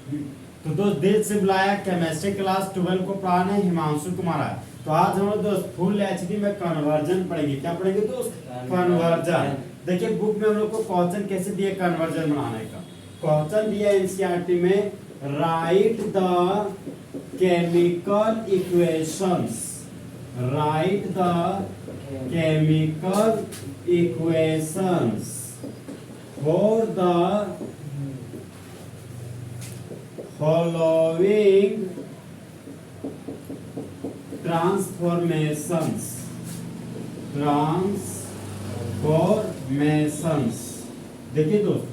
तो दोस्त दिल से बुलाया केमिस्ट्री क्लास 12 को पढ़ाने हिमांशु कुमार है। तो आज हम लोग दोस्त फुल एचडी में कन्वर्जन पढ़ेंगे। क्या पढ़ेंगे दोस्त? कन्वर्जन। देखिए बुक में हम लोग को क्वेश्चन कैसे दिए कन्वर्जन बनाने का। क्वेश्चन दिया एनसीईआरटी में, right the chemical equations, right the chemical equations for the following transformations, transformations। देखिए दोस्त,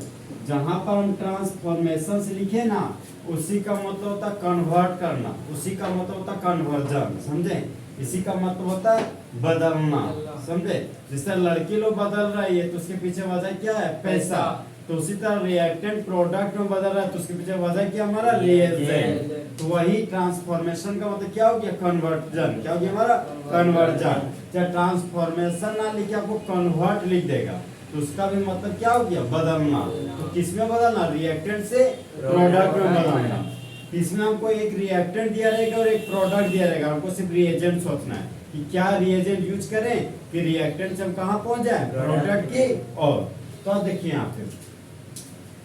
जहां पर हम ट्रांसफॉर्मेशंस लिखे ना, उसी का मतलब होता है कन्वर्ट करना, उसी का मतलब होता है कन्वर्जन। समझे? इसी का मतलब होता है बदलना। समझे? जैसे लड़की लोग बदल रही है तो उसके पीछे वजह क्या है? पैसा। तो उसी तरह रिएक्टेंट प्रोडक्ट में बदल रहा है तो उसके पीछे वजह क्या? हमारा रिएजेंट। तो वही ट्रांसफॉर्मेशन का मतलब क्या हो गया? कन्वर्जन। क्या हो गया हमारा? कन्वर्जन। चाहे ट्रांसफॉर्मेशन ना लिखे, आपको कन्वर्ट लिख देगा तो उसका भी मतलब क्या हो गया? बदलना। तो किसमें बदलना? रिएक्टेंट से प्रोडक्ट में बदलना। इसमें हमको एक रिएक्टेंट दिया रहेगा और एक प्रोडक्ट दिया रहेगा। हमको सिर्फ रिएजेंट सोचना है कि क्या रिएजेंट यूज करें कि रिएक्टेंट से हम कहाँ पहुंच जाए? प्रोडक्ट की ओर। तो देखिए यहाँ पे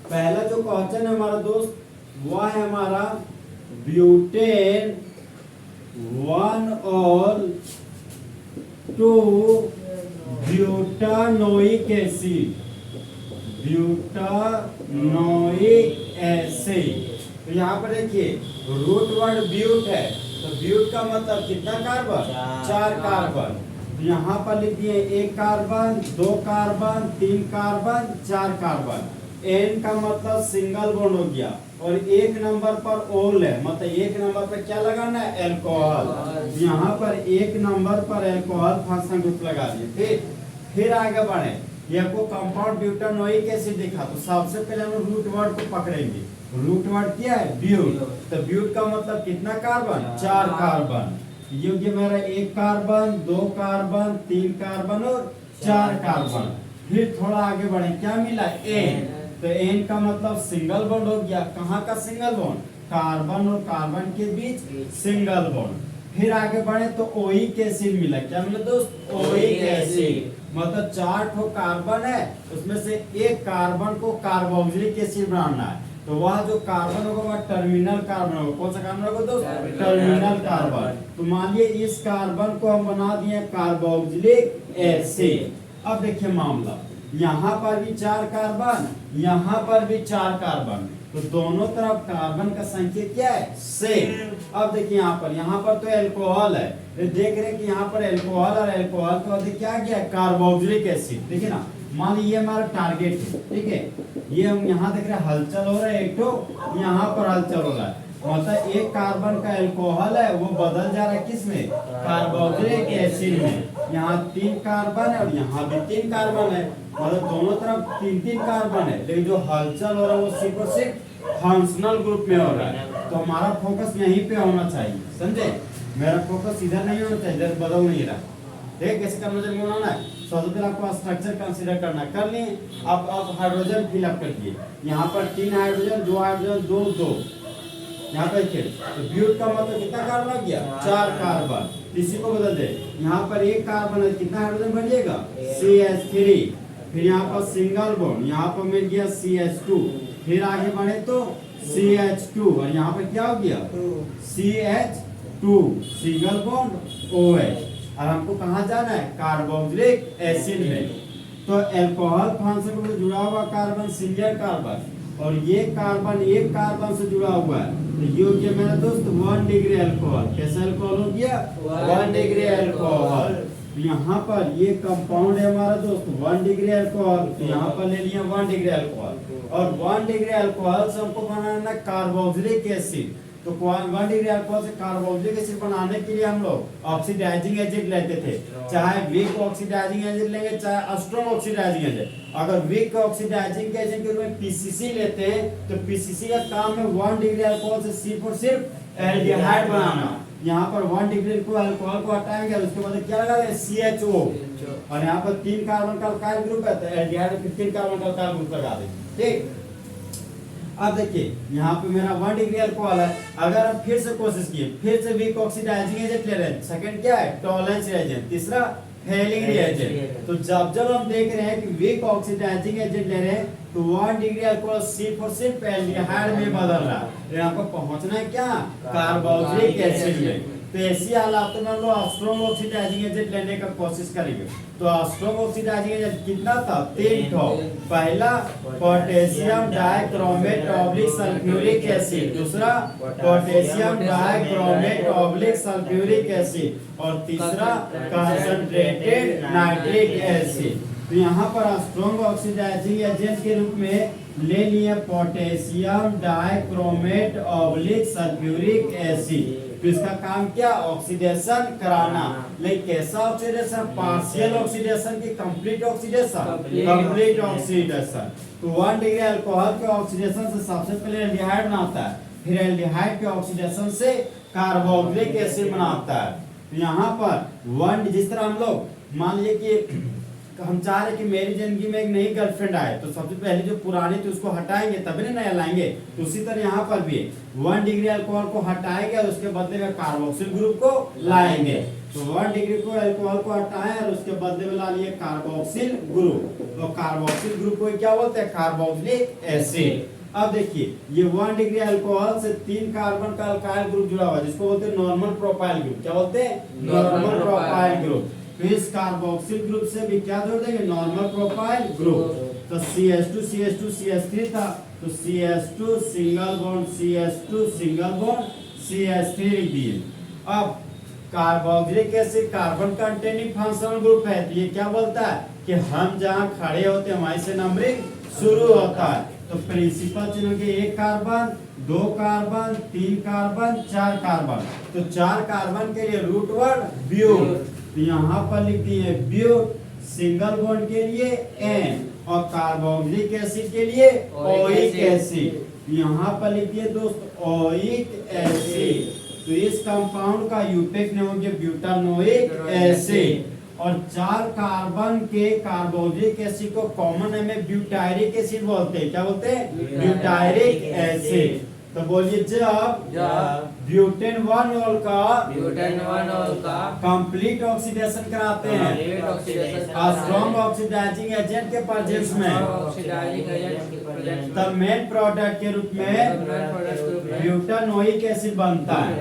पहला जो क्वेश्चन है हमारा दोस्त, वह है हमारा ब्यूटेन 1 और 2 ब्यूटानोइक एसिड, ब्यूटानोइक एसिड। तो यहाँ पर देखिए रूट वर्ड ब्यूट है, तो ब्यूट का मतलब कितना कार्बन? 4 कार्बन। तो यहाँ पर लिख दिए 1 carbon, 2 carbon, 3 carbon, 4 carbon. N का मतलब सिंगल बॉन्ड हो गया और 1 नंबर पर ओल है, मतलब 1 नंबर पर क्या लगाना है? अल्कोहल। यहाँ पर 1 नंबर पर अल्कोहल फंक्शन ग्रुप लगा दिए। फिर आगे बढ़े, ये आपको कंपाउंड ब्यूटानोइक एसिड दिखा। तो सबसे पहले हम रूट वर्ड को पकड़ेंगे। रूट वर्ड क्या है? ब्यूट। तो ब्यूट का मतलब कितना कार्बन? 4 कार्बन। ये हो गया मेरा 1 कार्बन, 2 कार्बन, 3 कार्बन और 4 कार्बन। फिर थोड़ा आगे बढ़े, क्या मिला? एन। तो एन का मतलब सिंगल बॉन्ड हो गया। कहाँ का सिंगल बॉन्ड? कार्बन और कार्बन के बीच सिंगल बॉन्ड। फिर आगे बढ़े तो ओइक एसिड मिला। क्या मिला दोस्त? Oic acid. मतलब 4 ठो कार्बन है, उसमें से 1 कार्बन को कार्बोक्सिलिक एसिड बनाना है। तो वह जो कार्बन होगा वह टर्मिनल कार्बन होगा। कौन सा कार्बन होगा दोस्त? Terminal carbon. तो मानिए इस कार्बन को हम बना दिए कार्बोक्सिलिक एसिड। अब देखिए मामला, यहाँ पर भी 4 कार्बन, यहाँ पर भी 4 कार्बन, तो दोनों तरफ कार्बन का संख्या क्या है? सेम। अब देखिए यहाँ पर तो अल्कोहल है, देख रहे हैं कि यहाँ पर अल्कोहल और अल्कोहल का अधिक क्या गया? Carboxylic acid. देखिए ना, मान लीजिए हमारा टारगेट है, ठीक है, ये हम यहाँ देख रहे हैं हलचल हो रहा है, एक तो यहाँ पर हलचल हो रहा है, मतलब 1 कार्बन का अल्कोहल है वो बदल जा रहा है किस में? कार्बोक्सिलिक एसिड में। यहाँ 3 कार्बन है और यहाँ भी 3 कार्बन है, मतलब दोनों तरफ 3-3 कार्बन है, लेकिन जो हलचल हो रहा है वो सिर्फ और सिर्फ फंक्शनल ग्रुप में हो रहा है। तो हमारा फोकस यहीं पे होना चाहिए। समझे? मेरा फोकस इधर नहीं होना चाहिए, इधर बदल नहीं रहा। देख कैसे कन्वर्जन बनाना है। सबसे पहले आपको स्ट्रक्चर कंसीडर करना, कर लिए। अब हाइड्रोजन फिलअप कर दिए। यहाँ पर 3 हाइड्रोजन, 2 हाइड्रोजन, 2 यहाँ पे देखिए, तो ब्यूट का मतलब कितना कार्बन आ गया? 4 कार्बन। इसी को बदल दे, यहाँ पर 1 कार्बन है, कितना हाइड्रोजन बनिएगा? CH3। फिर यहाँ पर सिंगल बॉन्ड, यहाँ पर मिल गया CH2। फिर आगे बढ़े तो CH2 और यहाँ पे क्या हो गया? CH2 single bond OH। और हमको कहाँ जाना है? कार्बोक्सिलिक एसिड में। तो अल्कोहल फंक्शन से जुड़ा हुआ कार्बन सिंगल कार्बन, और ये कार्बन 1 कार्बन से जुड़ा हुआ है, तो ये हो गया मेरा दोस्त 1 डिग्री अल्कोहल। कैसा अल्कोहल हो गया? 1 डिग्री अल्कोहल। तो यहाँ पर ये कंपाउंड है हमारा दोस्त 1 डिग्री अल्कोहल, तो यहाँ पर ले लिया 1 डिग्री अल्कोहल, और 1 डिग्री अल्कोहल से हमको बनाना कार्बोक्सिलिक एसिड। तो 1 डिग्री अल्कोहल से कार्बोक्सिलिक एसिड बनाने के लिए हम लोग ऑक्सीडाइजिंग एजेंट लेते थे, चाहे वीक ऑक्सीडाइजिंग एजेंट लेंगे चाहे स्ट्रॉन्ग ऑक्सीडाइजिंग एजेंट। अगर वीक ऑक्सीडाइजिंग एजेंट के रूप में पीसीसी लेते हैं तो पीसीसी का काम है 1 डिग्री अल्कोहल से सिर्फ और सिर्फ एल्डिहाइड बनाना। यहाँ पर 1 डिग्री को अल्कोहल को हटाएंगे और उसके बाद क्या लगा देंगे? CHO। और यहाँ पर 3 कार्बन का अल्काइल ग्रुप है तो एल्डिहाइड 15 कार्बन का अल्काइल ग्रुप लगा देंगे। ठीक, अब देखिए यहाँ पे मेरा 1 डिग्री अल्कोहल है। अगर हम फिर से कोशिश किए, फिर से वीक ऑक्सीडाइजिंग एजेंट ले रहे हैं, सेकंड क्या है, टॉलरेंस रिएजेंट, तीसरा फेलिंग रिएजेंट। तो जब हम देख रहे हैं कि वीक ऑक्सीडाइजिंग एजेंट ले रहे हैं तो 1 डिग्री अल्कोहल सिर्फ और सिर्फ एल्डिहाइड में बदल रहा है। तो यहाँ पर पहुंचना है क्या, कार्बोक्सिलिक एसिड में। तो ऐसी हालातों में हम लोग स्ट्रॉन्ग ऑक्सीडाइजिंग एजेंट लेने का कोशिश करेंगे। तो स्ट्रॉन्ग ऑक्सीडाइजिंग एजेंट कितना था, 3 ठो। पहला potassium dichromate oblique sulphuric acid, दूसरा potassium dichromate oblique sulphuric acid और तीसरा कंसंट्रेटेड नाइट्रिक एसिड। तो यहाँ पर स्ट्रॉन्ग ऑक्सीडाइजिंग एजेंट के रूप में ले लिए potassium dichromate oblique sulphuric acid. तो इसका काम क्या, ऑक्सीडेशन कराना। लेकिन कैसा ऑक्सीडेशन, पार्शियल ऑक्सीडेशन की कंप्लीट ऑक्सीडेशन, कंप्लीट ऑक्सीडेशन। तो 1 डिग्री अल्कोहल के ऑक्सीडेशन से सबसे पहले एल्डिहाइड बनाता है, फिर एल्डिहाइड के ऑक्सीडेशन से कार्बोक्सिलिक एसिड बनाता है। तो यहाँ पर 1, जिस तरह हम लोग मान लिए कि हम चाह रहे कि मेरी जिंदगी में एक नई गर्लफ्रेंड आए, तो सबसे पहले जो पुरानी थी उसको हटाएंगे तभी ना नया लाएंगे। तो उसी तरह यहाँ पर भी 1 डिग्री अल्कोहल को हटाएंगे और उसके बदले में कार्बोक्सिल ग्रुप को लाएंगे। तो 1 डिग्री को अल्कोहल को हटाए और उसके बदले में ला लिए कार्बोक्सिल ग्रुप। तो कार्बोक्सिल ग्रुप को क्या बोलते हैं, कार्बोक्सिलिक एसिड। अब देखिए ये 1 डिग्री अल्कोहल से 3 कार्बन का अल्काइल ग्रुप जुड़ा हुआ है जिसको बोलते हैं नॉर्मल प्रोपाइल ग्रुप। क्या बोलते हैं, नॉर्मल प्रोपाइल ग्रुप। तो इस कार्बोक्सिल ग्रुप से भी क्या जोड़ देंगे, नॉर्मल प्रोपाइल ग्रुप। तो CH2 CH2 CH3 था, तो CH2 single bond CH2 single bond CH3 लिख दिए। अब carboxylic acid carbon containing functional group है। तो ये क्या बोलता है कि हम जहाँ खड़े होते हैं वहीं से नंबरिंग शुरू होता है। तो प्रिंसिपल चिन्ह के 1 कार्बन, 2 कार्बन, 3 कार्बन, 4 कार्बन। तो 4 कार्बन के लिए रूट वर्ड ब्यूट। तो यहाँ पर लिख दिए ब्यूट, सिंगल बॉन्ड के लिए N और कार्बोक्सिलिक एसिड के लिए ओइक एसिड। यहाँ पर लिख दिए दोस्त ओइक एसिड। तो इस कंपाउंड का यूटेक नेम हो गया ब्यूटानोइक एसिड। और 4 कार्बन के कार्बोक्सिलिक एसिड को कॉमन नेम में ब्यूटायरिक एसिड बोलते हैं। क्या बोलते हैं, ब्यूटायरिक एसिड। तो बोलिए जब ब्यूटेन 1 का कंप्लीट ऑक्सीडेशन कराते हैं स्ट्रॉन्ग ऑक्सीडाइजिंग एजेंट के प्रेजेंस में, तब मेन प्रोडक्ट के रूप में ब्यूटानोइक एसिड बनता है।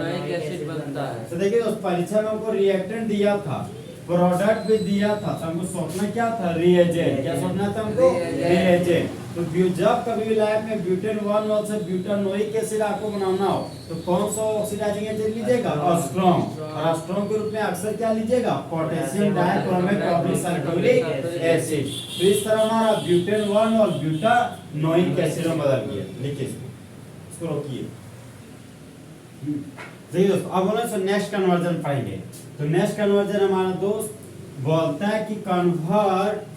तो देखिए उस परीक्षा में हमको रिएक्टेंट दिया था, प्रोडक्ट भी दिया था, तो हमको सोचना क्या था, रिएजेंट। क्या सोचना था हमको, रिएजेंट। तो जब कभी भी लाइफ में ब्यूटेन 1 से ब्यूटानोइक एसिड आपको बनाना हो तो कौन सा ऑक्सीडाइजिंग एजेंट लीजिएगा, स्ट्रॉन्ग। और स्ट्रॉन्ग के रूप में अक्सर क्या लीजिएगा, potassium dichromate oblique sulphuric acid. तो इस तरह हमारा ब्यूटेन 1 और ब्यूटानोइक एसिड में बदल गया। लिखिए इसको रोकिए। देखिए दोस्तों अब बोलो सो नेक्स्ट कन्वर्जन पढ़ेंगे। तो नेक्स्ट कन्वर्जन हमारा दोस्त बोलता है कि convert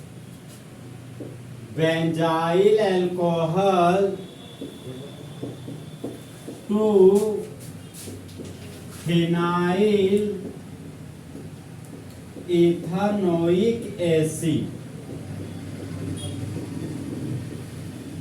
benzyl alcohol to phenyl ethanoic acid.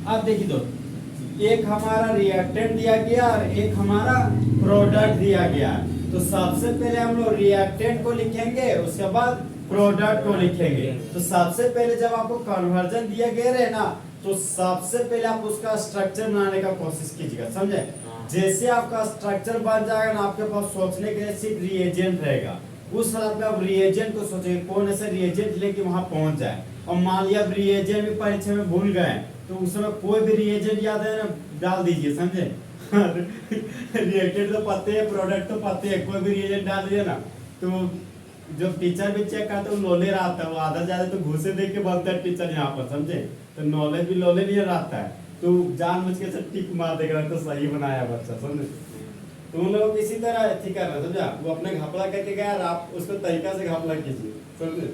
अब देखिए दोस्त एक हमारा रिएक्टेंट दिया गया और एक हमारा प्रोडक्ट दिया गया। तो सबसे पहले हम लोग रिएक्टेंट को लिखेंगे, उसके बाद प्रोडक्ट को लिखेंगे। तो सबसे पहले जब आपको कन्वर्जन दिया गया है ना, तो सबसे पहले आप उसका स्ट्रक्चर बनाने का कोशिश कीजिएगा, समझे। जैसे आपका स्ट्रक्चर बन जाएगा ना, आपके पास सोचने के लिए सिर्फ रिएजेंट रहेगा। उस हालत में आप रिएजेंट को सोचेंगे, कौन ऐसे रिएजेंट लेके वहां पहुंच जाए। और मान लिया रिएजेंट भी परीक्षा में भूल गए तो उस समय कोई भी रिएजेंट याद है ना, डाल दीजिए, समझे। रिएक्टेंट तो पते है, प्रोडक्ट तो पते है, कोई भी रिएजेंट डाल दिया ना तो जब टीचर भी चेक करते हैं लोले रहता है, वो आधा ज्यादा तो घुसे देख के बोलता है टीचर यहाँ पर, समझे। तो नॉलेज भी लोले नहीं रहता है, तो जानबूझ के सब टिक मार देगा तो सही बनाया बच्चा, समझे। तो उन लोगों को इसी तरह ठीक करना, समझा। वो अपने घपला करके गया, आप उसको तरीका से घपला कीजिए, समझे।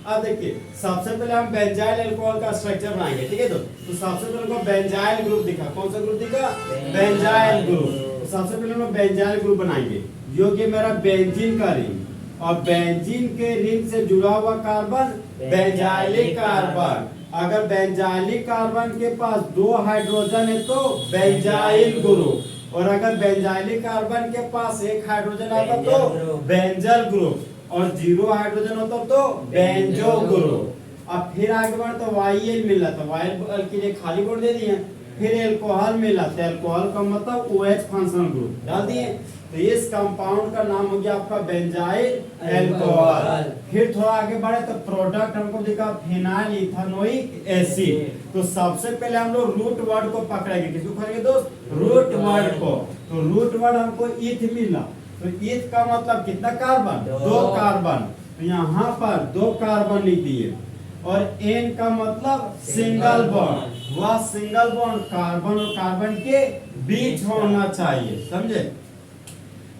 अब देखिए सबसे पहले हम बेंजाइल अल्कोहल का स्ट्रक्चर बनाएंगे, ठीक है। तो सबसे पहले को बेंजाइल ग्रुप दिखा, कौन सा ग्रुप दिखा, बेंजाइल ग्रुप। सबसे पहले हम बेंजाइल ग्रुप बनाएंगे, जो कि मेरा बेंजीन का रिंग और बेंजीन के रिंग से जुड़ा हुआ कार्बन बेंजाइलिक कार्बन। अगर बेंजाइलिक कार्बन के पास 2 हाइड्रोजन है तो बेंजाइल ग्रुप, और अगर बेंजाइलिक कार्बन के पास 1 हाइड्रोजन आता तो बेंजल ग्रुप, और 0 हाइड्रोजन होता तो बेंजो ग्रुप। अब फिर आगे बढ़ तो वाई मिला, तो वाई के लिए खाली बोर्ड दे दिए। फिर एल्कोहल मिला, तो एल्कोहल का मतलब OH फंक्शनल ग्रुप डाल दिए। तो इस कंपाउंड का नाम हो गया आपका बेंजाइल एल्कोहल। फिर थोड़ा आगे बढ़े तो प्रोडक्ट हमको दिखा फिनाइल इथेनोइक एसिड। तो सबसे पहले हम लोग रूट वर्ड को पकड़ेंगे। किसको पकड़ेंगे दोस्त? रूट वर्ड को। तो रूट वर्ड हमको ईथ मिला, तो ईथ का मतलब कितना कार्बन? 2 कार्बन। तो यहाँ पर 2 कार्बन लिख दिए, और एन का मतलब सिंगल बॉन्ड। वह सिंगल बॉन्ड कार्बन और कार्बन के बीच होना चाहिए, समझे?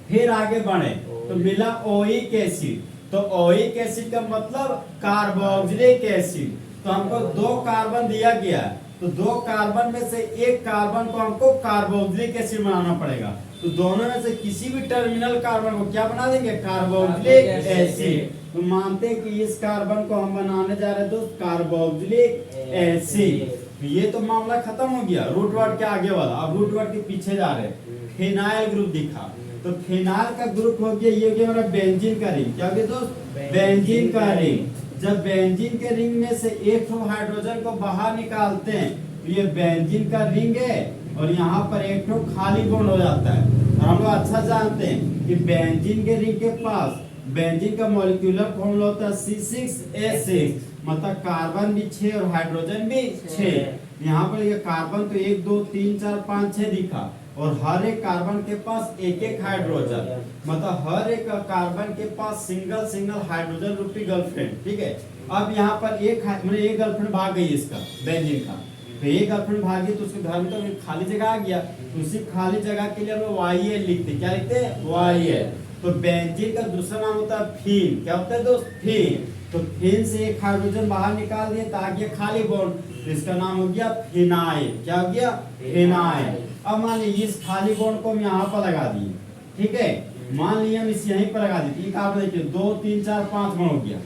फिर आगे बढ़े तो मिला ओइक एसिड। तो ओइक एसिड का मतलब कार्बोक्सिलिक एसिड। तो हमको 2 कार्बन दिया गया, तो 2 कार्बन में से 1 कार्बन को हमको कार्बोक्सिलिक एसिड बनाना पड़ेगा। तो दोनों में से किसी भी टर्मिनल कार्बन को क्या बना देंगे? Carboxylic acid. तो मानते हैं कि इस कार्बन को हम बनाने जा रहे हैं दोस्त कार्बोक्सिलिक एसिड। तो ये तो मामला खत्म हो गया रूट वर्ड के आगे वाला। अब रूट वर्ड के पीछे जा रहे हैं, फिनाइल ग्रुप दिखा। तो फिनाइल का ग्रुप हो गया, ये हो गया हमारा बेंजीन का रिंग। क्या हो गया दोस्त? बेंजीन का रिंग। जब बेंजीन के रिंग में से एक हाइड्रोजन को बाहर निकालते हैं तो ये बेंजीन का रिंग है, और यहाँ पर एक खाली बॉन्ड हो जाता है। और हम लोग अच्छा जानते हैं कि बेंजीन के रिंग के पास बेंजीन का मॉलिक्यूलर फॉर्मूला होता है C6H6, मतलब कार्बन भी 6 और हाइड्रोजन भी 6। यहाँ पर ये कार्बन तो 1 2 3 4 5 6 दिखा, और हर एक कार्बन के पास एक एक हाइड्रोजन, मतलब हर एक कार्बन के पास सिंगल सिंगल हाइड्रोजन रूपी गर्लफ्रेंड। ठीक है, अब यहाँ पर एक गर्लफ्रेंड भाग गई इसका बेंजीन का, तो एक गर्लफ्रेंड भागी तो उसके घर में तो खाली जगह आ गया। तो उसी खाली जगह के लिए हम लोग YL लिखते। क्या लिखते हैं? YL। तो बेंजीन का दूसरा नाम होता है फीन। क्या होता है दोस्त? फीन। तो फीन से एक हाइड्रोजन बाहर निकाल दिए ताकि खाली बॉन्ड, तो इसका नाम हो गया फिनाइल। क्या हो गया? फिनाइल। अब मान लीजिए इस खाली बॉन्ड को हम यहाँ पर लगा दिए, ठीक है, मान लीजिए हम इस यहीं पर लगा दिए, कार्बन देखिए 2 3 4 5 बॉन्ड हो गया।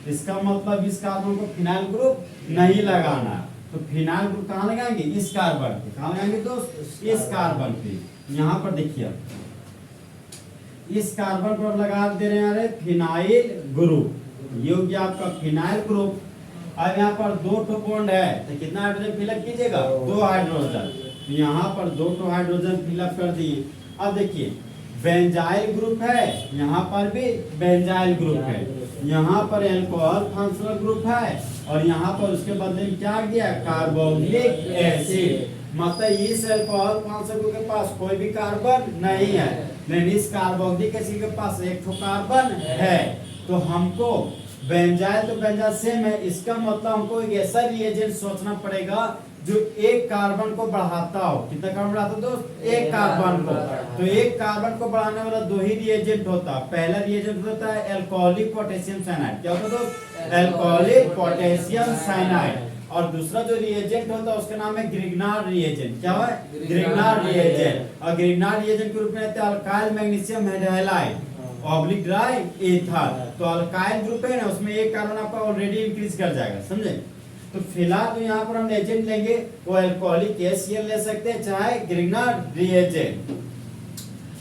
इसका मतलब इस कार्बन को फिनाइल ग्रुप नहीं लगाना। तो फिनाइल ग्रुप कहाँ लगाएंगे? इस कार्बन पे। कहाँ लगाएंगे दोस्त? इस कार्बन पे। यहाँ पर देखिए इस कार्बन पर लगा दे रहे हैं फिनाइल ग्रुप। ये हो गया आपका फिनाइल ग्रुप। अब यहाँ पर 2 बॉन्ड है, तो कितना हाइड्रोजन फिलअप कीजिएगा? 2 हाइड्रोजन। यहाँ पर 2 हाइड्रोजन फिलअप कर दिए। अब देखिए बेंजाइल ग्रुप है, यहाँ पर भी बेंजाइल ग्रुप है, यहाँ पर एल्कोहल फंक्शनल ग्रुप है, और यहाँ पर उसके बदले में क्या गया? Carboxylic acid. मतलब इस एल्कोहल फंक्शनल ग्रुप के पास कोई भी कार्बन नहीं है, लेकिन इस कार्बोक्सिलिक एसिड के पास एक कार्बन है। तो हमको बेंजाइल तो बेंजाइल सेम है, इसका मतलब हमको एक ऐसा रिएजेंट सोचना पड़ेगा जो एक कार्बन को बढ़ाता हो। कितना कार्बन बढ़ाता हो दोस्त? एक कार्बन को। तो एक कार्बन को बढ़ाने वाला 2 ही रिएजेंट होता है। पहला रिएजेंट होता है एल्कोहलिक पोटेशियम साइनाइड। क्या होता है दोस्त? Alcoholic potassium cyanide. और दूसरा जो रिएजेंट होता है उसका नाम है ग्रिग्नार्ड रिएजेंट। क्या है? Grignard reagent. और ग्रिग्नार्ड रिएजेंट के रूप में आता है alkyl magnesium hydride oblique dry ether. तो अल्काइल ग्रुप है ना, उसमें एक कार्बन आपका ऑलरेडी इंक्रीज कर जाएगा, समझे? तो फिलहाल तो यहाँ पर हम एजेंट लेंगे वो अल्कोहलिक HCl ले सकते हैं, चाहे ग्रिग्नार्ड रिएजेंट।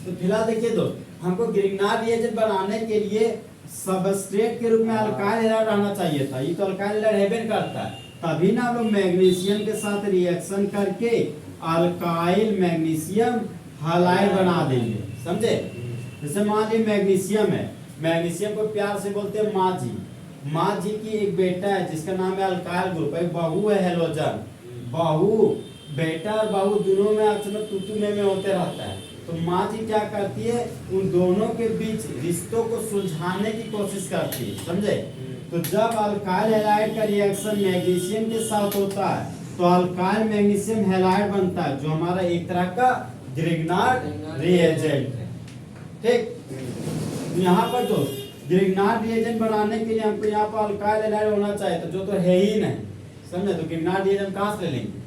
तो फिलहाल देखिए दोस्त, हमको ग्रिग्नार्ड रिएजेंट बनाने के लिए सबस्ट्रेट के रूप में अल्काइल हैलाइड रहना चाहिए था। ये तो अल्काइल हैलाइड हेबन करता है, तभी ना हम लोग मैग्नीशियम के साथ रिएक्शन करके अल्काइल मैग्नीशियम हैलाइड बना देंगे, समझे? जैसे मान लीजिए मैग्नीशियम है, मैग्नीशियम को प्यार से बोलते हैं माँ जी। माँ जी की एक बेटा है जिसका नाम है अल्काइल ग्रुप, एक बहू है हेलोजन। बहू, बेटा और बहू दोनों में अक्सर तू में होते रहता है। तो माँ जी क्या करती है? उन दोनों के बीच रिश्तों को सुलझाने की कोशिश करती है, समझे? तो जब अल्काइल हैलाइड का रिएक्शन मैग्नीशियम के साथ होता है तो अल्काइल मैग्नीशियम हैलाइड बनता है, जो हमारा एक तरह का ग्रिग्नार्ड रिएजेंट है। ठीक, यहाँ पर तो ग्रिग्नार्ड रिएजेंट बनाने के लिए हमको यहाँ पर अल्काइल हैलाइड होना चाहिए, तो जो तो है ही नहीं, समझे? तो ग्रिग्नार्ड रिएजेंट कहाँ से ले लेंगे?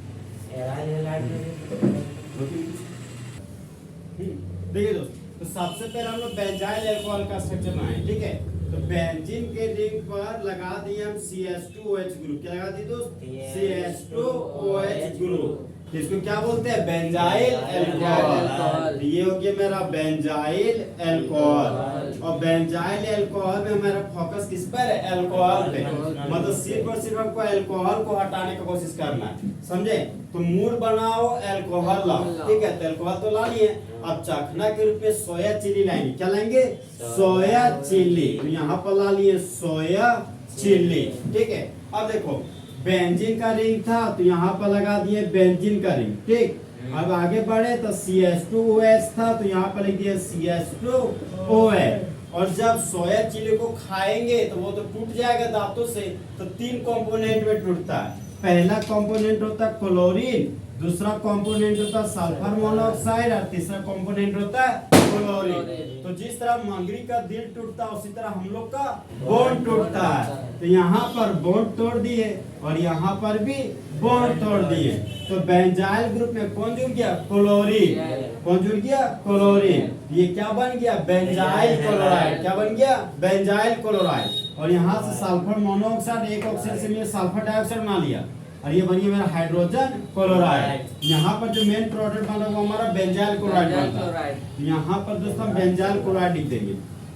देखिए दोस्त, तो सबसे पहले हम लोग बेंजाइल अल्कोहल का स्ट्रक्चर बनाएंगे, ठीक है? तो बेंजीन के रिंग पर लगा दिए हम CH2OH ग्रुप। क्या लगा दिए दोस्त? CH2OH group. इसको क्या बोलते हैं? Benzyl alcohol. ये हो गया मेरा बेंजाइल अल्कोहल। और बेंजाइल अल्कोहल में मेरा फोकस किस पर है? अल्कोहल पे। मतलब सिर्फ और सिर्फ हमको अल्कोहल को हटाने की कोशिश करना है, समझे? तो मूड बनाओ, अल्कोहल लाओ, ठीक है? तो अल्कोहल तो ला लिए। अब चखना के रूप में सोया चिली लाएंगे। क्या लाएंगे? Soya chilli. तो यहाँ पर ला लिए सोया चिली, ठीक है? अब देखो बेंजीन का रिंग था तो यहाँ पर लगा दिए बेंजीन का रिंग, ठीक? अब आगे बढ़े तो CH2OH था तो यहाँ पर लिख दिया CH2OH। और जब सोया चिली को खाएंगे तो वो तो टूट जाएगा दांतों से। तो 3 कंपोनेंट में टूटता है। पहला कंपोनेंट होता है क्लोरीन, दूसरा कंपोनेंट होता है सल्फर मोनोऑक्साइड और तीसरा कंपोनेंट होता है क्लोरीन। तो जिस तरह मंगरी का दिल टूटता है उसी तरह हम लोग का बोन टूटता है। तो यहाँ पर बोन तोड़ दिए और यहाँ पर भी बोन तोड़ दिए। तो बेंजाइल ग्रुप में कौन जुड़ गया? क्लोरीन। कौन जुड़ गया? क्लोरीन। ये क्या बन गया? Benzyl chloride. क्या बन गया? Benzyl chloride. और यहाँ से सल्फर मोनोऑक्साइड, एक ऑक्सीजन से मिले सल्फर डाइऑक्साइड बना लिया और ये बन गया मेरा हाइड्रोजन क्लोराइड। यहाँ पर जो मेन प्रोडक्ट बना वो हमारा बेंजाइल क्लोराइड बनता है। यहाँ पर दोस्तों बेंजाइल क्लोराइड लिख देंगे।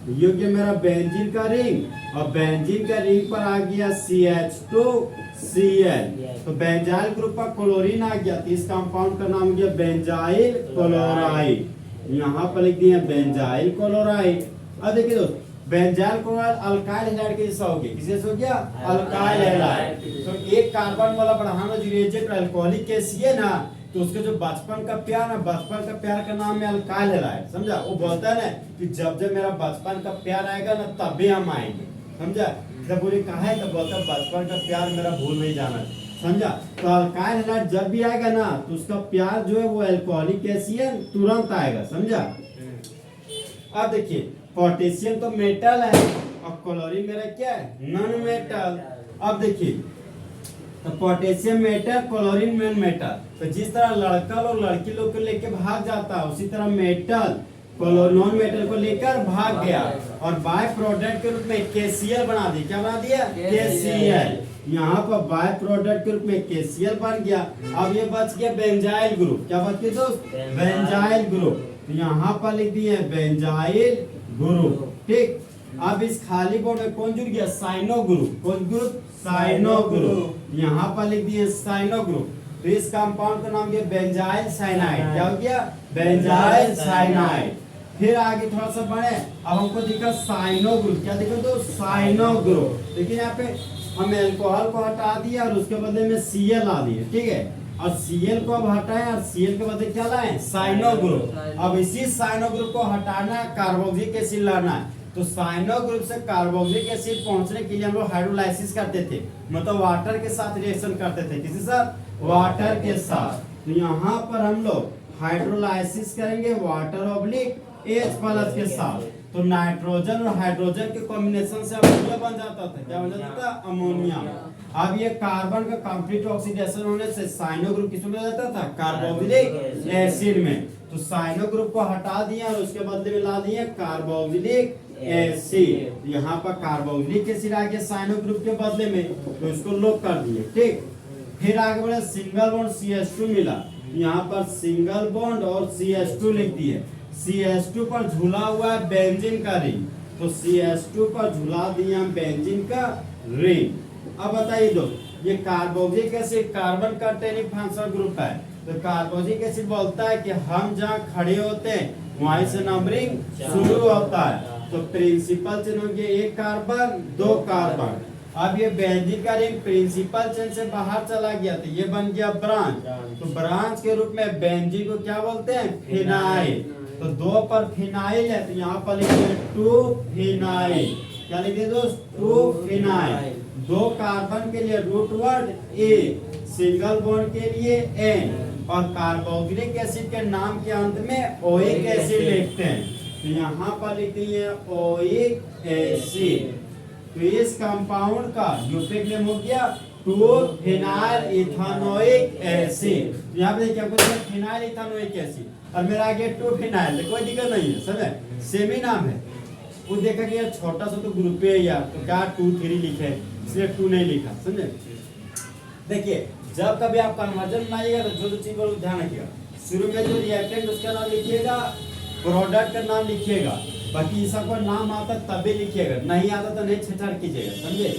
ये हो गया मेरा बेंजीन का रिंग और बेंजीन का रिंग पर आ गया CH2Cl। तो बेंजाइल ग्रुप पर क्लोरीन आ गया तो इस कंपाउंड का नाम हो गया बेंजाइल क्लोराइड। यहाँ पर लिख दिया बेंजाइल क्लोराइड। अब देखिए दोस्त बेंजाइल क्लोराइड अल्काइल हैलाइड के जैसा हो गया। किस जैसा हो गया? Alkyl halide. तो एक कार्बन वाला बढ़ाना जो रिएजेंट अल्कोहलिक गैस है ना, तो उसके जो बचपन का प्यार ना, बचपन का प्यार का नाम है अल्काइल हैलाइड। समझा? वो बोलता है ना कि जब जब मेरा बचपन का प्यार आएगा ना तभी हम आएंगे। समझा? जब बोले कहा है तो बोलता बचपन का प्यार मेरा भूल नहीं जाना। समझा? तो अल्काइल हैलाइड जब भी आएगा ना तो उसका प्यार जो है वो अल्कोहलिक गैस है, तुरंत आएगा। समझा? अब देखिए पोटेशियम तो मेटल है और क्लोरीन मेरा क्या है? Non metal. अब देखिए तो potassium metal, chlorine non metal. तो जिस तरह लड़का और लड़की लोग को लेके भाग जाता है उसी तरह मेटल नॉन मेटल को लेकर भाग गया और बाय प्रोडक्ट के रूप में KCl बना दिया। क्या बना दिया? KCl। यहाँ पर बाय प्रोडक्ट के रूप में KCl बन गया। अब ये बच गया बेंजाइल ग्रुप। क्या बच गया दोस्त? Benzyl group. यहाँ पर लिख दिए बेंजाइल ग्रुप, ठीक? अब इस खाली बोर्ड में कौन जुड़ गया? Cyano group. कौन ग्रुप? Cyano group. यहाँ पर लिख दिए साइनो ग्रुप। तो इस कंपाउंड का नाम गया बेंजाइल साइनाइड। क्या हो गया? Benzyl cyanide. फिर आगे थोड़ा सा बढ़े, अब हमको दिखा साइनो ग्रुप। क्या दिखा तो? Cyano group. देखिए यहाँ पे हम अल्कोहल को हटा दिया और उसके बदले में Cl ला दिए, ठीक है? और Cl को अब हटाएं और Cl के बदले क्या लाएं? Cyano group. अब इसी साइनो ग्रुप को हटाना कार्बोक्सिलिक एसिड लाना है। तो साइनो ग्रुप से कार्बोक्सिलिक एसिड पहुंचने के लिए हम लोग हाइड्रोलाइसिस करते थे, मतलब वाटर के साथ रिएक्शन करते थे। किसी साथ? वाटर के साथ। तो यहाँ पर हम लोग हाइड्रोलाइसिस करेंगे वाटर ऑब्लिक H+ के साथ। तो नाइट्रोजन और हाइड्रोजन के कॉम्बिनेशन से अमोनिया बन जाता था। क्या बन जाता था? अमोनिया। अब ये कार्बन का कंप्लीट ऑक्सीडेशन होने से साइनो ग्रुप किसमें बन जाता था? कार्बोक्सिलिक एसिड में। तो साइनो ग्रुप को हटा दिया और उसके बदले में ला दिए कार्बोक्सिलिक एसिड। यहाँ पर कार्बोक्सिलिक एसिड आ गया साइनो ग्रुप के बदले में, तो इसको लॉक कर दिए, ठीक? फिर आगे बढ़े सिंगल बॉन्ड CH2 मिला। यहाँ पर सिंगल बॉन्ड और CH2 लिख दिए। CH2 पर झूला हुआ है बेंजीन का रिंग, तो CH2 पर झूला दिया बेंजीन का रिंग। अब बताइए दोस्त ये carboxylic acid carbon containing functional group है। तो कार्बोक्सिलिक एसिड बोलता है कि हम जहाँ खड़े होते हैं वहीं से नंबरिंग शुरू होता है। तो प्रिंसिपल चेन हो गया 1 कार्बन 2 कार्बन। अब ये बेंजीन का रिंग प्रिंसिपल चेन से बाहर चला गया तो ये बन गया ब्रांच। तो ब्रांच के रूप में बेंजीन को क्या बोलते हैं? फिनाइल। तो 2 पर फिनाइल है तो यहाँ पर लिखिए 2 फिनाइल। क्या लिखिए दोस्त? 2 फिनाइल। 2 कार्बन के लिए root word A, single bond के लिए N और कार्बोक्सिलिक एसिड के नाम के अंत में ओइक एसिड लिखते हैं। तो यहाँ पर लिखते हैं ओइक एसिड। तो इस कंपाउंड का यूपिक नेम हो गया 2 फिनाइल इथानोइक एसिड। तो यहाँ पे देखिए आपको फिनाइल इथानोइक एसिड और मेरा आ गया 2 फिनाइल। कोई दिक्कत नहीं है, समझे? सेम ही नाम है। वो देखा कि यार छोटा सा तो ग्रुप है यार, तो क्या 2 3 लिखे, इसलिए 2 नहीं लिखा, समझे। देखिए जब कभी आप कन्वर्जन बनाइएगा तो जो चीज को ध्यान रखिएगा, शुरू में जो रिएक्टेंट उसका नाम लिखिएगा, प्रोडक्ट का नाम लिखिएगा, बाकी इसका कोई नाम आता तभी लिखिएगा, नहीं आता तो नहीं छेड़छाड़ कीजिएगा, समझे।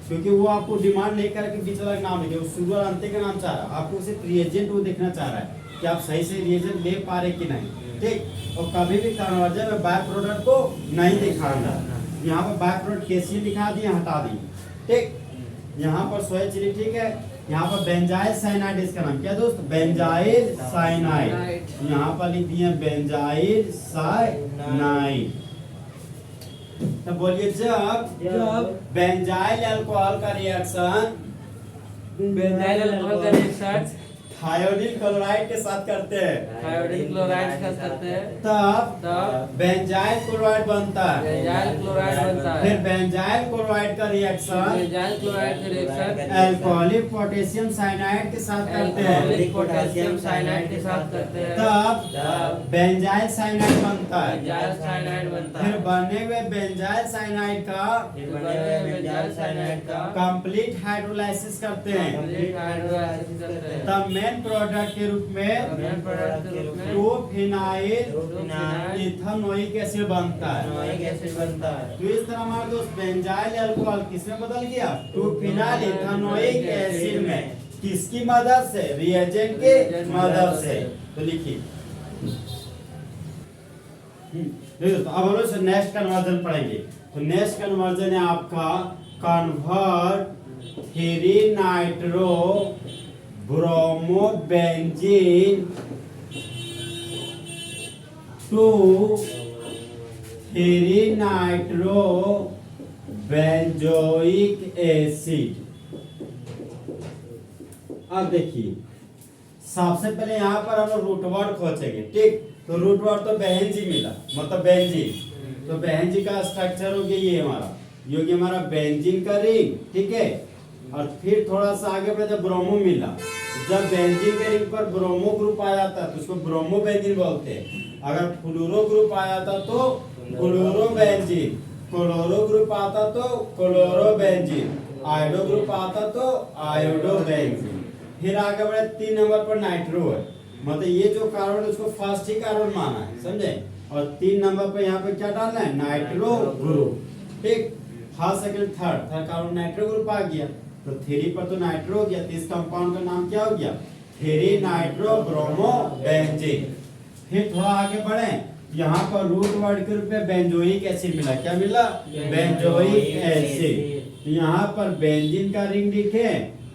क्योंकि वो आपको डिमांड नहीं करके बीच वाला नाम लिखे, वो शुरू और अंत का नाम चाह रहा है, आपको सिर्फ रिएजेंट वो देखना चाह रहा है कि आप सही से रिएजेंट ले पा रहे कि नहीं, ठीक। और कभी भी कन्वर्जन में बाय प्रोडक्ट को नहीं दिखाना, यहाँ पर बाय प्रोडक्ट कैसे दिखा दिए, हटा दिए, ठीक। यहाँ पर सोए चलिए, ठीक है। यहाँ पर बेंजाइल साइनाइड, इसका नाम क्या दोस्त, बेंजाइल साइनाइड, यहाँ पर लिख दिए बेंजाइल साइनाइड। तो बोलिए जब बेंजाइल अल्कोहल का रिएक्शन थायोडीन क्लोराइड के साथ करते हैं, थायोडीन क्लोराइड के साथ करते हैं, तब बेंजाइल क्लोराइड बनता है, बेंजाइल क्लोराइड बनता है। फिर बेंजाइल क्लोराइड का रिएक्शन बेंजाइल क्लोराइड का रिएक्शन अल्कोहलिक पोटेशियम साइनाइड के साथ करते हैं, अल्कोहलिक पोटेशियम साइनाइड के साथ करते हैं, तब बेंजाइल साइनाइड बनता है। बेंजाइल साइनाइड बनता फिर है। बने हुए बेंजाइल साइनाइड का बेंजाइल साइनाइड का कंप्लीट हाइड्रोलाइसिस करते हैं, कंप्लीट हाइड्रोलाइसिस करते हैं। तब मेन प्रोडक्ट के रूप में मेन प्रोडक्ट के रूप में 2-फिनाइल इथेनोइक एसिड बनता है। इथेनोइक एसिड बनता है। तो इस तरह हमारे दोस्त बेंजाइल अल्कोहल किसमें बदल गया, 2-फिनाइल इथेनोइक एसिड में, किसकी मदद से, रिएजेंट के मदद से। तो लिखिए दोस्तों, अब हम लोग नेक्स्ट कन्वर्जन पढ़ेंगे। तो नेक्स्ट कन्वर्जन है आपका convert 3 nitro bromo benzene to 3 nitro benzoic acid. अब देखिए सबसे पहले यहाँ पर हम लोग रूट वर्ड खोजेंगे, ठीक। तो रूट वर्ड तो बेंजीन मिला, मतलब बेंजीन, तो बेंजीन का स्ट्रक्चर हो गया ये हमारा, ये हो गया हमारा बेंजीन का रिंग, ठीक है। और फिर थोड़ा सा आगे बढ़े तो ब्रोमो मिला, जब बेंजीन के रिंग पर ब्रोमो ग्रुप आ जाता है तो उसको ब्रोमो बेंजीन बोलते हैं। अगर फ्लूरो ग्रुप आ जाता तो फ्लूरो बेंजीन, क्लोरो ग्रुप आता तो क्लोरो बेंजीन, आयोडो ग्रुप आता तो आयोडो बेंजीन। फिर आगे बढ़े 3 नंबर पर नाइट्रो है, मतलब ये जो कार्बन है उसको फर्स्ट ही कार्बन माना है, समझे। और 3 नंबर पर यहाँ पे क्या डालना है, नाइट्रो ग्रुप, ठीक। First second third carbon nitro group आ गया, तो 3 पर तो नाइट्रो हो गया, तो इस कंपाउंड का नाम क्या हो गया, 3 नाइट्रो ब्रोमो बेंजीन। फिर थोड़ा आगे बढ़े, यहाँ पर रूट वर्ड के रूप में बेंजोइक एसिड मिला, क्या मिला, बेंजोइक एसिड। तो यहाँ पर बेंजीन का रिंग लिखे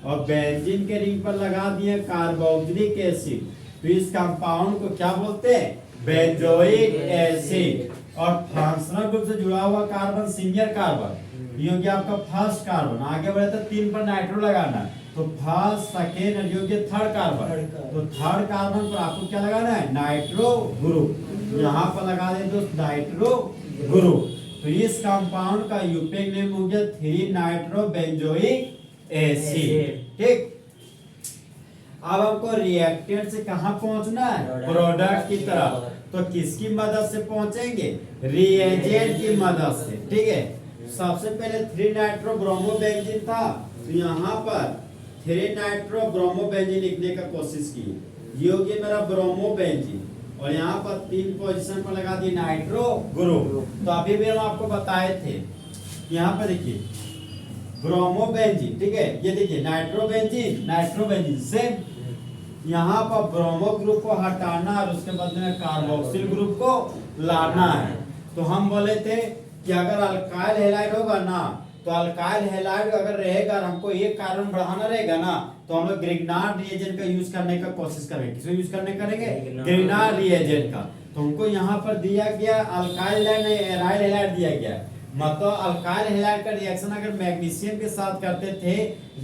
और बेंजीन के रिंग पर लगा दिए कार्बोक्सिलिक एसिड, तो इस कंपाउंड को क्या बोलते हैं, बेंजोइक एसिड। और फंक्शनल ग्रुप से जुड़ा हुआ कार्बन सिंगल कार्बन, ये हो गया आपका फर्स्ट कार्बन। आगे बढ़े तो 3 पर नाइट्रो लगाना है, तो फर्स्ट सेकेंड और ये हो गया थर्ड कार्बन, तो थर्ड कार्बन पर आपको क्या लगाना है, नाइट्रो ग्रुप। यहाँ पर लगा दे दोस्त नाइट्रो ग्रुप। तो इस कंपाउंड का यूपेक नेम हो गया 3 नाइट्रो बेंजोइक एसिड, ठीक। अब आपको रिएक्टेंट से कहाँ पहुंचना है, प्रोडक्ट की तरफ। तो किसकी मदद से पहुंचेंगे, रिएजेंट की मदद से, ठीक है। सबसे पहले 3 नाइट्रो ब्रोमो बेंजीन था, तो यहाँ पर 3 नाइट्रो ब्रोमो बेंजीन लिखने का कोशिश की, ये हो गया मेरा ब्रोमो बेंजीन। और यहाँ पर 3 पोजीशन पर लगा दी नाइट्रो ग्रुप। तो अभी भी हम आपको बताए थे, यहाँ पर देखिए ब्रोमो बेंजीन, ठीक है, ये देखिए नाइट्रो बेंजीन सेम। यहाँ पर ब्रोमो ग्रुप को हटाना और उसके बदले में कार्बोक्सिल ग्रुप को लाना है। तो हम बोले थे कि अगर अल्काइल हैलाइड होगा ना, तो अल्काइल हैलाइड अगर रहेगा और हमको एक कार्बन बढ़ाना रहेगा ना, तो हम लोग ग्रिग्नार्ड रिएजेंट का यूज करने का कोशिश करेंगे। किसको यूज करने करेंगे, ग्रिग्नार्ड रिएजेंट का। तो हमको यहाँ पर दिया गया अल्काइल एराइल हैलाइड दिया गया, मतलब अल्काइल हैलाइड का रिएक्शन अगर मैग्नीशियम के साथ करते थे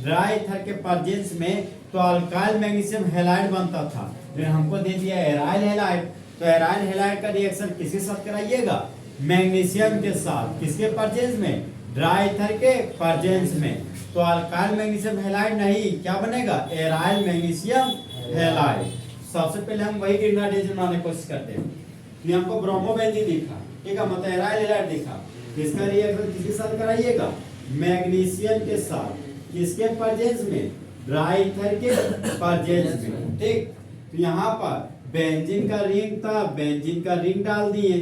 ड्राई ईथर के प्रेजेंस में, तो अल्काइल मैग्नीशियम हैलाइड बनता था। फिर हमको दे दिया एराइल हैलाइड, तो एराइल हैलाइड का रिएक्शन किसके साथ कराइएगा, मैग्नीशियम के साथ, किसके प्रेजेंस में, ड्राई ईथर के प्रेजेंस में। तो अल्काइल मैग्नीशियम हैलाइड नहीं, क्या बनेगा, एराइल मैग्नीशियम हैलाइड। सबसे पहले हम वही ग्रिग्नार्ड रिएजेंट बनाने की कोशिश करते हैं। हमको ब्रोमो बेंजीन दिखा, ठीक है, मतलब एराइल हैलाइड देखा, किसका रिएक्शन किसके साथ कराइएगा, मैग्नीशियम के साथ, किसके प्रेजेंस में, ड्राई ईथर के प्रेजेंस में, ठीक। तो यहाँ पर बेंजीन का रिंग था, बेंजीन का रिंग डाल दिए,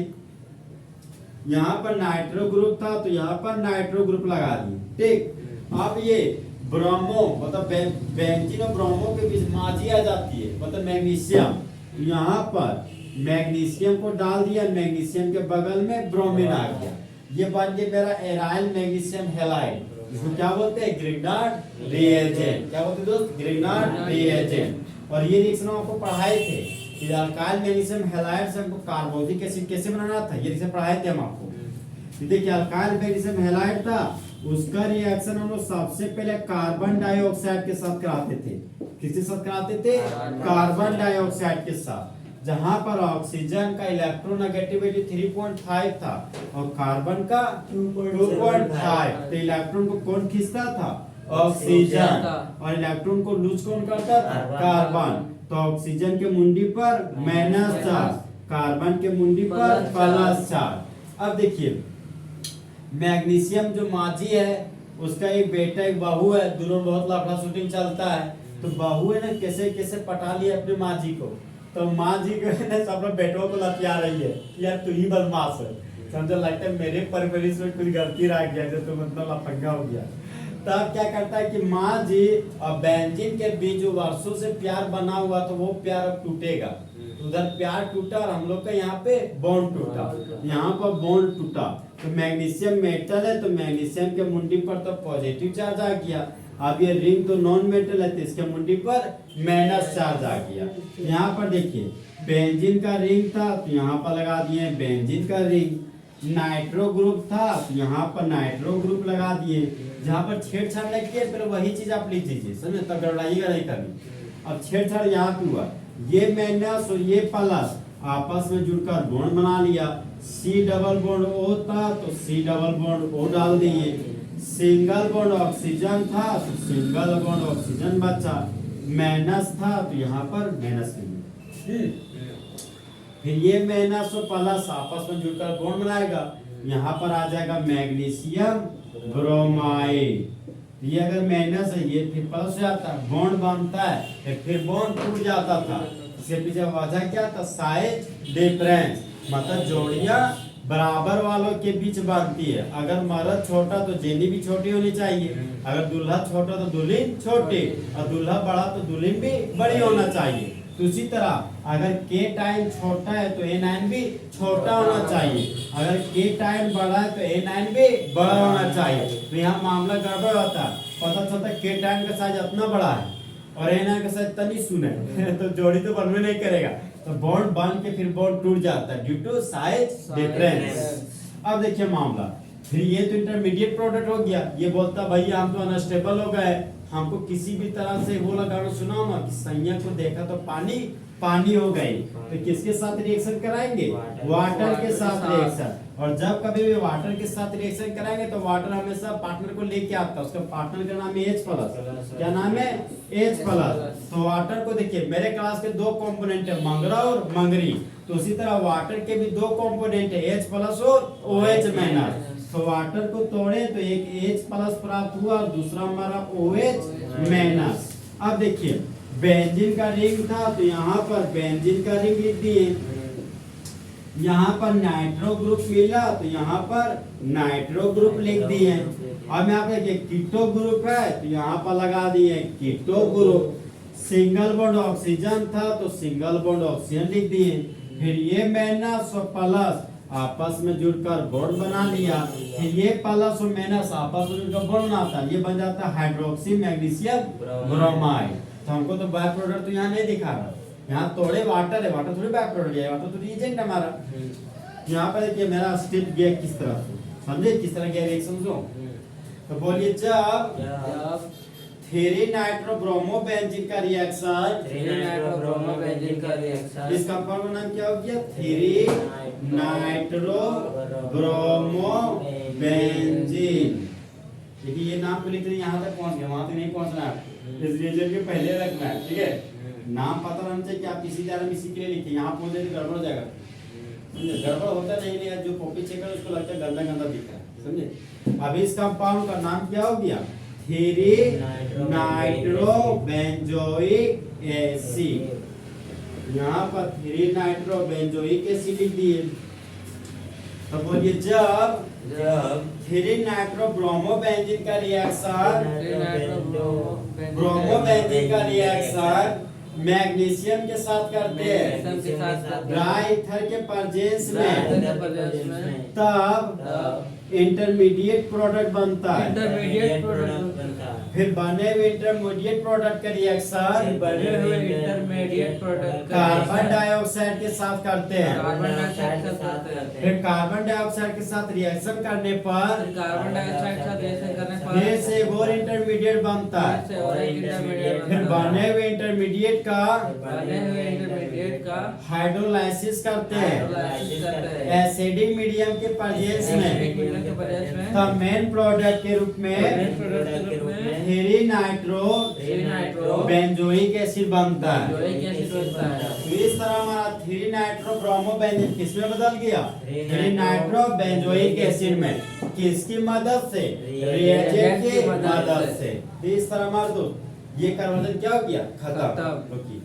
यहाँ पर नाइट्रो ग्रुप था तो यहाँ पर नाइट्रो ग्रुप लगा दिए, ठीक। अब ये ब्रोमो मतलब बेंजीन और ब्रोमो के बीच माजी आ जाती है, मतलब मैग्नीशियम, यहाँ पर मैग्नीशियम को डाल दिया, मैग्नीशियम के बगल में ब्रोमीन आ गया, ये बन गया मेरा एराइल मैग्नीशियम हैलाइड, इसको क्या बोलते हैं, ग्रिग्नार्ड रिएजेंट। क्या बोलते हैं दोस्त, ग्रिग्नार्ड रिएजेंट। और ये रिएक्शन आपको पढ़ाए थे कि अल्काइल मैग्नीशियम हैलाइड से हमको कार्बोक्सिलिक एसिड कैसे बनाना था, ये रिएक्शन पढ़ाए थे हम आपको। देखिए अल्काइल मैग्नीशियम हैलाइड था, उसका रिएक्शन हम लोग सबसे पहले कार्बन डाइऑक्साइड के साथ कराते थे, किसके साथ कराते थे, कार्बन डाइऑक्साइड के साथ, जहां पर ऑक्सीजन का इलेक्ट्रोनेगेटिविटी 3.5 था और कार्बन का 2.5, तो इलेक्ट्रॉन को कौन खींचता था, ऑक्सीजन, और इलेक्ट्रॉन को लूज कौन करता था, कार्बन। तो ऑक्सीजन के मुंडी पर माइनस चार्ज, कार्बन के मुंडी पर प्लस चार्ज। अब देखिए मैग्नीशियम जो माजी है उसका एक बेटा एक बहू है, दोनों बहुत लफड़ा शूटिंग चलता है, तो बहू है ना कैसे कैसे पटा लिया अपने माजी को, तो माँ जी को है ना सब बेटों को लतिया रही है, यार तू ही बदमाश है, समझो लगता है मेरे परवरिश में कुछ गलती रह गया जो तो मतलब लफंगा हो गया। तब क्या करता है कि माँ जी और बेंजीन के बीच जो वर्षों से प्यार बना हुआ तो वो प्यार अब टूटेगा, उधर प्यार टूटा और हम लोग का यहाँ पे बॉन्ड टूटा, यहाँ पर बॉन्ड टूटा। तो मैग्नीशियम मेटल है तो मैग्नीशियम के मुंडी पर तो पॉजिटिव चार्ज आ गया, अब ये रिंग तो नॉन मेटल है तो इसके मुंडी पर माइनस चार्ज आ गया। यहाँ पर देखिए बेंजीन का रिंग था तो यहाँ पर लगा दिए बेंजीन का रिंग, नाइट्रो ग्रुप था तो यहाँ पर नाइट्रो ग्रुप लगा दिए, जहाँ पर छेड़छाड़ लगी है फिर वही चीज आप लिख दीजिए, समझे, तब गड़बड़ाइएगा नहीं कभी। अब छेड़छाड़ यहाँ पे हुआ, ये माइनस और ये प्लस आपस में जुड़कर बॉन्ड बना लिया, सी डबल बॉन्ड O था तो सी डबल बॉन्ड O डाल दिए, सिंगल बॉन्ड ऑक्सीजन था तो सिंगल बॉन्ड ऑक्सीजन बचा, माइनस था तो यहाँ पर माइनस नहीं, फिर ये माइनस और प्लस आपस में जुड़कर बॉन्ड बनाएगा, यहाँ पर आ जाएगा मैग्नीशियम ब्रोमाइड, ये अगर माइनस है ये फिर प्लस हो जाता है, बॉन्ड बनता है फिर बॉन्ड टूट जाता था, इसके पीछे वजह क्या था, साइज डिफरेंस, मतलब जोड़ियां बराबर वालों के बीच बनती है, अगर मर्द छोटा तो जेनी भी छोटी होनी चाहिए, अगर दूल्हा छोटा तो दुल्हन छोटी, और दूल्हा बड़ा तो दुल्हन भी बड़ी होना चाहिए। तो उसी तरह अगर के टाइम छोटा है तो A9 भी छोटा होना चाहिए, अगर के टाइम बड़ा है तो A9 भी बड़ा होना चाहिए। तो यहाँ मामला गड़बड़ होता है, पता चलता है के टाइम का साइज इतना बड़ा है और A9 का साइज इतना सुन है तो जोड़ी तो बनवे नहीं करेगा, तो बॉन्ड बन के फिर बॉन्ड टूट जाता है ड्यू टू साइज डिफरेंस। अब देखिए मामला, फिर ये तो इंटरमीडिएट प्रोडक्ट हो गया, ये बोलता भैया हम तो अनस्टेबल हो गए, हमको किसी भी तरह से वो लगाना, सुना ना कि संयंत्र को देखा तो पानी पानी हो गई, तो किसके साथ रिएक्शन कराएंगे, वाटर के साथ रिएक्शन, और जब कभी भी वाटर के साथ रिएक्शन कराएंगे तो वाटर हमेशा पार्टनर को लेके आता है, उसका पार्टनर का नाम है H+, क्या नाम है H+। तो वाटर को देखिए मेरे क्लास के दो कंपोनेंट है मंगरा और मंगरी, तो उसी तरह वाटर के भी दो कंपोनेंट है H+ और OH-। तो वाटर को तोड़े तो एक H+ प्राप्त हुआ और दूसरा हमारा OH-। अब देखिए बेंजीन का रिंग था तो यहाँ पर बेंजीन का रिंग लिख दिए, यहाँ पर नाइट्रो ग्रुप मिला तो यहाँ पर नाइट्रो ग्रुप लिख दिए। अब यहाँ पे कीटो ग्रुप है तो यहाँ पर लगा दिए keto group, single bond oxygen था तो सिंगल बॉन्ड ऑक्सीजन लिख दिए, फिर ये माइनस और प्लस आपस में जुड़कर बॉन्ड बना लिया, फिर ये प्लस और माइनस आपस में जुड़कर बॉन्ड बनाता है, ये बन जाता है हाइड्रोक्सी मैग्नीशियम ब्रोमाइड। तो हमको तो बाय प्रोडक्ट तो यहाँ नहीं दिखा रहा, यहाँ थोड़े वाटर है, वाटर थोड़ी बाय प्रोडक्ट है, वाटर तो रिएजेंट हमारा। यहाँ पर देखिए मेरा स्टेप गया किस तरह से, समझे किस तरह गया रिएक्शन जो, तो बोलिए जब 3 नाइट्रो ब्रोमो बेंजीन का रिएक्शन, इसका फॉर्मूला नाम क्या हो गया, 3 नाइट्रो ब्रोमो बेंजीन। देखिए ये नाम को लिखते यहाँ तक पहुंच गया, वहां तक नहीं पहुंचना है, इस रिएजेंट के पहले रखना है, ठीक है। नाम पता रहना चाहिए कि आप किसी तरह इसी के लिए लिखे, यहाँ पहुंचे तो गड़बड़ हो जाएगा। समझे? गड़बड़ होता नहीं है, जो कॉपी चेक कर उसको लगता है गंदा गंदा दिख रहा है, समझे? अब इस कंपाउंड का नाम क्या हो गया? 3 नाइट्रो बेंजोइक एसिड। यहाँ पर 3 नाइट्रो बेंजोइक एसिड लिख दिए। अब बोलिए जब 3 नाइट्रो ब्रोमोबेंजीन का रिएक्शन ब्रोमोबेंजीन का रिएक्शन मैग्नीशियम के साथ करते हैं ड्राई ईथर के प्रेजेंस में, तब इंटरमीडिएट प्रोडक्ट बनता है। इंटरमीडिएट प्रोडक्ट बनता है। फिर बने हुए इंटरमीडिएट प्रोडक्ट का रिएक्शन बने हुए इंटरमीडिएट प्रोडक्ट कार्बन डाइऑक्साइड के साथ करते हैं। कार्बन डाइऑक्साइड के साथ करते हैं। फिर कार्बन डाइऑक्साइड के साथ रिएक्शन करने पर कार्बन डाइऑक्साइड के साथ रिएक्शन करने पर फिर से एक और इंटरमीडिएट बनता है। से और एक इंटरमीडिएट फिर बनता है। बने हुए इंटरमीडिएट का बने हुए इंटरमीडिएट का हाइड्रोलाइसिस करते हैं हाइड्रोलाइसिस करते हैं। एसिडिक मीडियम के प्रेजेंस में, मीडियम के प्रेजेंस में तब मेन प्रोडक्ट के रूप में प्रोडक्ट के रूप में 3 नाइट्रो बेंजोइक एसिड बनता है। बेंजोइक एसिड बनता है। तो इस तरह हमारा 3 नाइट्रो ब्रोमोबेंजीन किसमें बदल गया? 3 नाइट्रो बेंजोइक एसिड में। किसकी मदद से? रिएजेंट की मदद से। तो इस तरह हमारा दोस्त ये कन्वर्जन क्या हो गया? खत्म। खत्म। रुकिए।